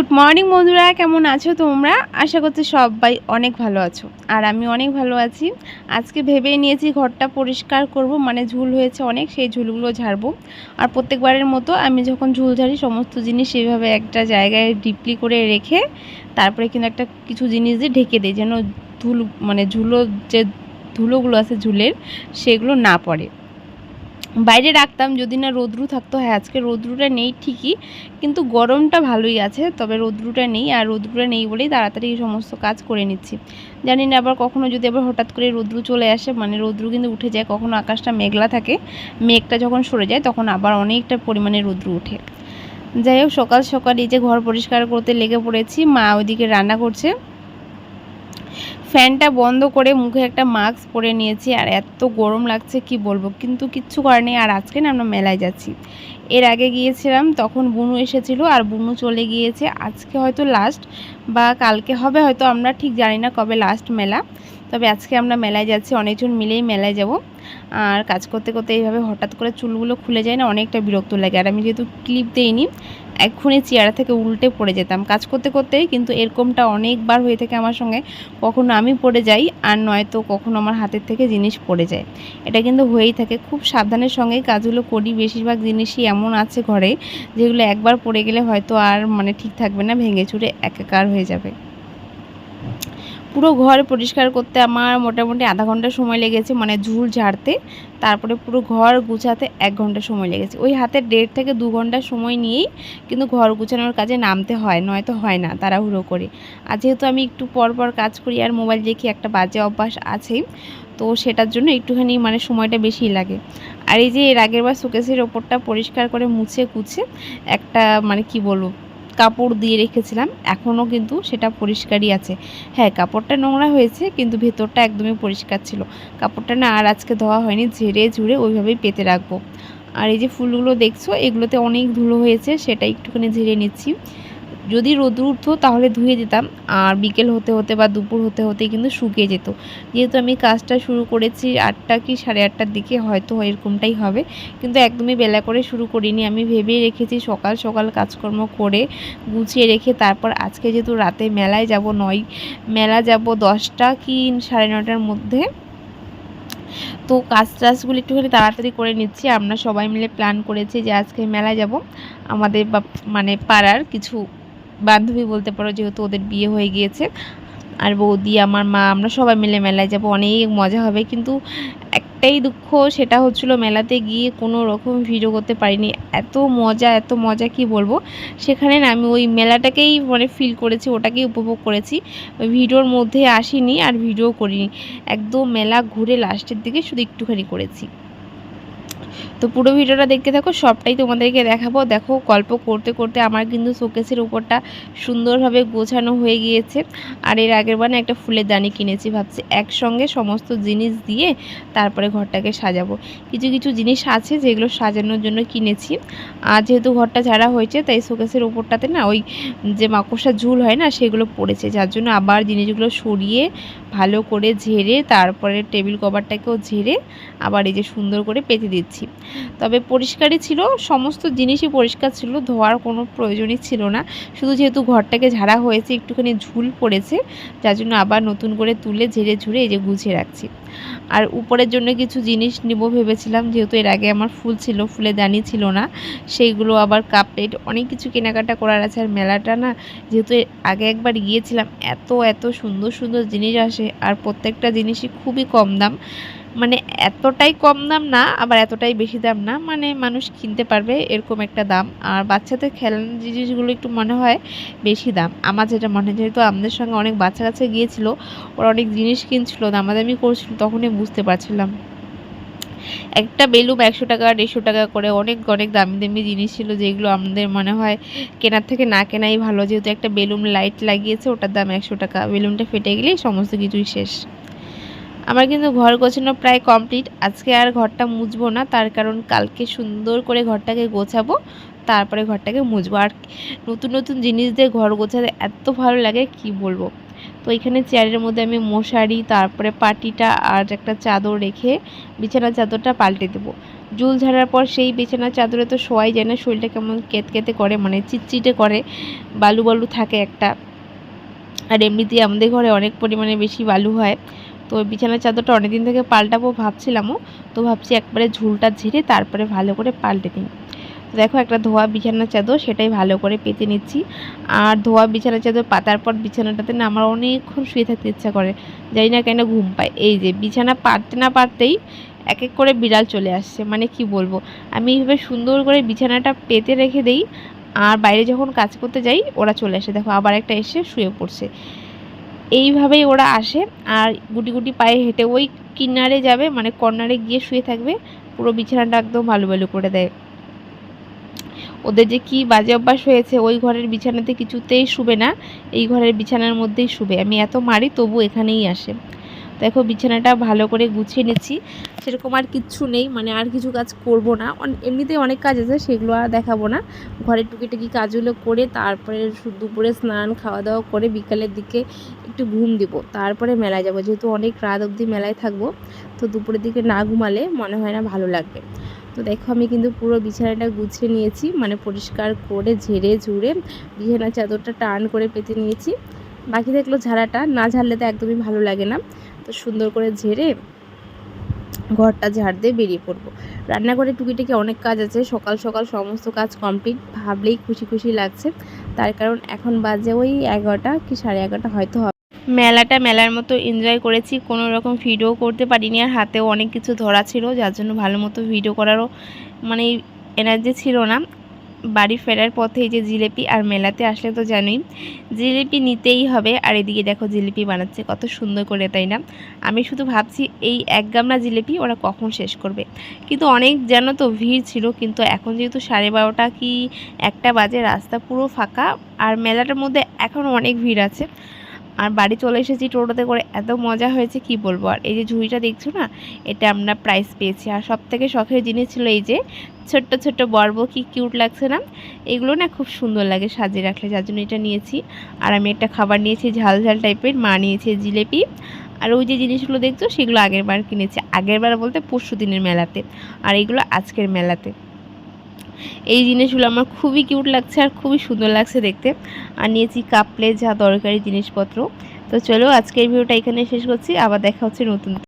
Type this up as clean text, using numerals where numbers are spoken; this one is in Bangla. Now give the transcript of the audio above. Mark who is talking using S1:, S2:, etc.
S1: গুড মর্নিং বন্ধুরা, কেমন আছো তোমরা? আশা করছি সবাই অনেক ভালো আছো, আর আমি অনেক ভালো আছি। আজকে ভেবেই নিয়েছি ঘরটা পরিষ্কার করব, মানে ঝুল হয়েছে অনেক, সেই ঝুলগুলো ঝাড়বো। আর প্রত্যেকবারের মতো আমি যখন ঝুল ঝাড়ি সমস্ত জিনিস সেইভাবে একটা জায়গায় ডিপলি করে রেখে তারপরে কিন্তু একটা কিছু জিনিস দিয়ে ঢেকে দিই, যেন ধুল মানে যে ধুলোগুলো আছে ঝুলের সেগুলো না পড়ে। বাইরে রাখতাম যদি না রোদ্রু থাকতো। হ্যাঁ, আজকে রোদ্রুটা নেই ঠিকই, কিন্তু গরমটা ভালোই আছে, তবে রোদ্রুটা নেই। আর রোদ্রুটা নেই বলেই তাড়াতাড়ি এই সমস্ত কাজ করে নিচ্ছি। জানি না আবার কখনো যদি আবার হঠাৎ করে রোদ্রু চলে আসে, মানে রোদ্রু কিন্তু উঠে যায়, কখনো আকাশটা মেঘলা থাকে, মেঘটা যখন সরে যায় তখন আবার অনেকটা পরিমাণে রোদ্রু ওঠে। যাই হোক, সকাল সকাল এই যে ঘর পরিষ্কার করতে লেগে পড়েছি। মা ওইদিকে রান্না করছে। ফ্যানটা বন্ধ করে মুখে একটা মাস্ক পরে নিয়েছি, আর এত গরম লাগছে কি বলবো, কিন্তু কিচ্ছু করার নেই। আর আজকে না আমরা মেলায় যাচ্ছি। এর আগে গিয়েছিলাম, তখন বুনু এসেছিল, আর বুনু চলে গিয়েছে। আজকে হয়তো লাস্ট, বা কালকে হবে হয়তো, আমরা ঠিক জানি না কবে লাস্ট মেলা। তবে আজকে আমরা মেলায় যাচ্ছি, অনেকজন মিলেই মেলায় যাব। আর কাজ করতে করতে এইভাবে হঠাৎ করে চুলগুলো খুলে যায় না, অনেকটা বিরক্ত লাগে। আর আমি যেহেতু ক্লিপ দিইনি, এক্ষুনি চেয়ার থেকে উল্টে পড়ে যেতাম কাজ করতে করতেই। কিন্তু এরকমটা অনেকবার হয়ে থাকে আমার সঙ্গে, কখনো আমি পড়ে যাই, আর নয়তো কখনো আমার হাতের থেকে জিনিস পড়ে যায়। এটা কিন্তু হয়েই থাকে। খুব সাবধানের সঙ্গেই কাজগুলো করি। বেশিরভাগ জিনিসই এমন আছে ঘরে যেগুলো একবার পড়ে গেলে হয়তো আর মানে ঠিক থাকবে না, ভেঙে চুরে একাকার হয়ে যাবে। পুরো ঘর পরিষ্কার করতে আমার মোটামুটি আধা ঘন্টা সময় লেগেছে, মানে ঝুল ঝাড়তে। তারপরে পুরো ঘর গুছাতে 1 ঘন্টা সময় লেগেছে। ওই হাতে 1.5 থেকে 2 ঘন্টা সময় নিয়েই কিন্তু ঘর গুছানোর কাজে নামতে হয়, নয়তো হয় না তাড়াহুড়ো করে। আর যেহেতু আমি একটু পর পর কাজ করি আর মোবাইল দেখি, একটা বাজে অভ্যাস আছেই, তো সেটার জন্য একটুখানি মানে সময়টা বেশি লাগে। আর এই যে এর আগের বার শোকেসের ওপরটা পরিষ্কার করে মুছে কুছে একটা মানে কি বলবো কাপড় দিয়ে রেখেছিলাম, এখনও কিন্তু সেটা পরিষ্কারই আছে। হ্যাঁ, কাপড়টা নোংরা হয়েছে, কিন্তু ভেতরটা একদমই পরিষ্কার ছিল। কাপড়টা না আর আজকে ধোয়া হয়নি, ঝেড়ে ঝুড়ে ওইভাবেই পেতে রাখবো। আর এই যে ফুলগুলো দেখছো, এগুলোতে অনেক ধুলো হয়েছে, সেটা একটুখানি ঝেড়ে নিচ্ছি। যদি রোদ্র উঠতো তাহলে ধুয়ে দিতাম, আর বিকেল হতে হতে বা দুপুর হতে হতে কিন্তু শুকিয়ে যেত। যেহেতু আমি কাজটা শুরু করেছি 8টা কি 8:30টার দিকে, হয়তো এরকমটাই হবে, কিন্তু একদমই বেলা করে শুরু করিনি। আমি ভেবেই রেখেছি সকাল সকাল কাজকর্ম করে গুছিয়ে রেখে তারপর আজকে যেহেতু রাতে মেলায় যাব, মেলা যাব 10টা কি 9:30টার মধ্যে, তো কাজ টাজগুলো একটুখানি তাড়াতাড়ি করে নিচ্ছি। আমরা সবাই মিলে প্ল্যান করেছি যে আজকে মেলায় যাব। আমাদের মানে পাড়ার কিছু বান্ধবী বলতে পারো, যেহেতু ওদের বিয়ে হয়ে গিয়েছে, আর বৌদি, আমার মা, আমরা সবাই মিলে মেলায় যাব। অনেক মজা হবে, কিন্তু একটাই দুঃখ, সেটা হচ্ছিলো মেলাতে গিয়ে কোনো রকম ভিডিও করতে পারিনি। এত মজা কি বলবো। সেখানে না আমি ওই মেলাটাকেই মানে ফিল করেছি, ওটাকেই উপভোগ করেছি, ওই ভিডিওর মধ্যে আসিনি আর ভিডিও করিনি। একদম মেলা ঘুরে লাস্টের দিকে শুধু একটুখানি করেছি। তো পুরো ভিডিওটা দেখতে থাকো, সবটাই তোমাদেরকে দেখাবো। দেখো, গল্প করতে করতে আমার কিন্তু শোকেসের উপরটা সুন্দরভাবে গোছানো হয়ে গিয়েছে। আর এর আগের বার একটা ফুলের দানি কিনেছি, ভাবছি একসঙ্গে সমস্ত জিনিস দিয়ে তারপরে ঘরটাকে সাজাবো। কিছু কিছু জিনিস আছে যেগুলো সাজানোর জন্য কিনেছি। আর যেহেতু ঘরটা ঝাড়া হয়েছে, তাই শোকেসের উপরটাতে না ওই যে মাকড়সা ঝুল হয় না, সেগুলো পড়েছে, যার জন্য আবার জিনিসগুলো সরিয়ে ভালো করে ঝেড়ে তারপরে টেবিল কভারটাকেও ঝেড়ে আবার এই যে সুন্দর করে পেতে দিচ্ছি। তবে পরিষ্কারই ছিল, সমস্ত জিনিসই পরিষ্কার ছিল, ধোয়ার কোনো প্রয়োজনই ছিল না। শুধু যেহেতু ঘরটাকে ঝাড়া হয়েছে, একটুখানি ঝুল পড়েছে, যার জন্য আবার নতুন করে তুলে ঝেড়ে ঝুড়ে এই যে গুছিয়ে রাখছি। আর উপরের জন্য কিছু জিনিস নিব ভেবেছিলাম, যেহেতু এর আগে আমার ফুল ছিল, ফুলের দানি ছিল না, সেইগুলো আবার কাপ প্লেট অনেক কিছু কেনাকাটা করার আছে। আর মেলাটা না যেহেতু আগে একবার গিয়েছিলাম, এত সুন্দর সুন্দর জিনিস আসে, আর প্রত্যেকটা জিনিসই খুবই কম দাম। মানে এতটাই কম দাম না, আবার এতটাই বেশি দাম না, মানে মানুষ কিনতে পারবে এরকম একটা দাম। আর বাচ্চাদের খেলনা জিনিসগুলো একটু মনে হয় বেশি দাম, আমার যেটা মনে হয়। যেহেতু আমাদের সঙ্গে অনেক বাচ্চা কাচ্চা গিয়েছিল, ওরা অনেক জিনিস কিনছিল, দামাদামি করছিল, তখনই বুঝতে পারছিলাম। একটা বেলুন 100 টাকা 150 টাকা করে, অনেক অনেক দামি দামি জিনিস ছিল, যেগুলো আমাদের মনে হয় কেনার থেকে না কেনাই ভালো। যেহেতু একটা বেলুন লাইট লাগিয়েছে, ওটার দাম 100 টাকা, বেলুনটা ফেটে গেলেই সমস্ত কিছুই শেষ। আমার কিন্তু ঘর গোছানো প্রায় কমপ্লিট। আজকে আর ঘরটা মুছবো না, তার কারণ কালকে সুন্দর করে ঘরটাকে গোছাবো, তারপরে ঘরটাকে মুছবো। আর নতুন নতুন জিনিস দিয়ে ঘর গোছাতে এত ভালো লাগে কি বলবো। তো এখানে চেয়ারের মধ্যে আমি মশারি, তারপরে পাটিটা আর একটা চাদর রেখে বিছানার চাদরটা পাল্টে দেবো। জুল ঝাড়ার পর সেই বিছানার চাদরে তো শোয়াই যায় না, শরীরটা কেমন কেতকেতে করে, মানে চিটচিটে করে, বালু বালু থাকে একটা। আর এমনিতেই আমাদের ঘরে অনেক পরিমাণে বেশি বালু হয়। তো বিছানার চাদরটা অনেকদিন থেকে পাল্টাবো ভাবছিলামও, তো ভাবছি একবারে ঝুলটা ঝেড়ে তারপরে ভালো করে পাল্টে দিই। দেখো একটা ধোয়া বিছানার চাদর, সেটাই ভালো করে পেতে নিচ্ছি। আর ধোয়া বিছানার চাদর পাতার পর বিছানাটাতে না আমার অনেকক্ষণ শুয়ে থাকতে ইচ্ছা করে, জানি না কেন ঘুম পায়। এই যে বিছানা পাততে না পারতেই এক এক করে বিড়াল চলে আসছে, মানে কি বলবো। আমি এইভাবে সুন্দর করে বিছানাটা পেতে রেখে দেই, আর বাইরে যখন কাজ করতে যাই ওরা চলে আসে। দেখো আবার একটা এসে শুয়ে পড়ছে। এইভাবেই ওরা আসে আর গুটি গুটি পায়ে হেঁটে ওই কিনারে যাবে, মানে কর্নারে গিয়ে শুয়ে থাকবে, পুরো বিছানাটা একদম ভালো ভালো করে দেয়। ওদের যে কি বাজে অভ্যাস হয়েছে, ওই ঘরের বিছানাতে কিছুতেই শুবে না, এই ঘরের বিছানার মধ্যেই শুবে। আমি এত মারি তবু এখানেই আসে। দেখো বিছানাটা ভালো করে গুছিয়ে নিচ্ছি, সেরকম আর কিচ্ছু নেই, মানে আর কিছু কাজ করব না। এমনিতেই অনেক কাজ আছে, সেগুলো আর দেখাবো না। ঘরের টুকিটাকি কাজগুলো করে তারপরে দুপুরে স্নান খাওয়া দাওয়া করে বিকালের দিকে একটু ঘুম দিব, তারপরে মেলায় যাব। যেহেতু অনেক রাত অবধি মেলায় থাকবো, তো দুপুরের দিকে না ঘুমালে মনে হয় না ভালো লাগবে। তো দেখো আমি কিন্তু পুরো বিছানাটা গুছিয়ে নিয়েছি, মানে পরিষ্কার করে ঝেড়ে ঝুড়ে বিছানার চাদরটা টান করে পেতে নিয়েছি। বাকি থাকলো ঝাড়াটা, না ঝাড়লে তো একদমই ভালো লাগে না। তো সুন্দর করে ঝেড়ে ঘরটা ঝাড় দিয়ে বেরিয়ে পড়বো। রান্নাঘরে টুকিটাকি অনেক কাজ আছে, সকাল সকাল সমস্ত কাজ কমপ্লিট, ভাবলেই খুশি খুশি লাগছে। তার কারণ এখন বাজে ওই 11টা কি 11:30 হয়তো হবে। মেলাটা মেলার মতো এনজয় করেছি, কোনো রকম ভিডিও করতে পারিনি, আর হাতেও অনেক কিছু ধরা ছিল, যার জন্য ভালো মতো ভিডিও করারও মানে এনার্জি ছিল না। বাড়ি ফেরার পথে এই যে জিলিপি, আর মেলাতে আসলে তো জানোই জিলিপি নিতেই হবে। আর এদিকে দেখো জিলিপি বানাচ্ছে কত সুন্দর করে, তাই না? আমি শুধু ভাবছি এই এক গামলা জিলিপি ওরা কখন শেষ করবে। কিন্তু অনেক যেন তো ভিড় ছিল, কিন্তু এখন যেহেতু 12:30 কি 1টা বাজে, রাস্তা পুরো ফাঁকা, আর মেলাটার মধ্যে এখনও অনেক ভিড় আছে। আর বাড়ি চলে এসেছি টোটোতে করে, এত মজা হয়েছে কি বলবো। আর এই যে ঝুড়িটা দেখছো না, এটা আমরা প্রাইস পেয়েছি। আর সব থেকে শখের জিনিস ছিল এই যে ছোট্ট ছোট্ট বর্ব, কি কিউট লাগছে না? এগুলো না খুব সুন্দর লাগে সাজিয়ে রাখলে, যার জন্য এটা নিয়েছি। আর আমি একটা খাবার নিয়েছি ঝাল ঝাল টাইপের, মা নিয়েছে জিলিপি। আর ওই যে জিনিসগুলো দেখছো সেগুলো আগের বার কিনেছি, আগের বার বলতে পরশু দিনের মেলাতে, আর এইগুলো আজকের মেলাতে। এই জিনিসগুলো আমার খুবই কিউট লাগছে আর খুবই সুন্দর লাগছে দেখতে। আর নিয়েছি কাপ প্লেট, যা দরকারি জিনিসপত্র। তো চলো আজকের ভিডিওটা এখানে শেষ করছি, আবার দেখা হচ্ছে নতুন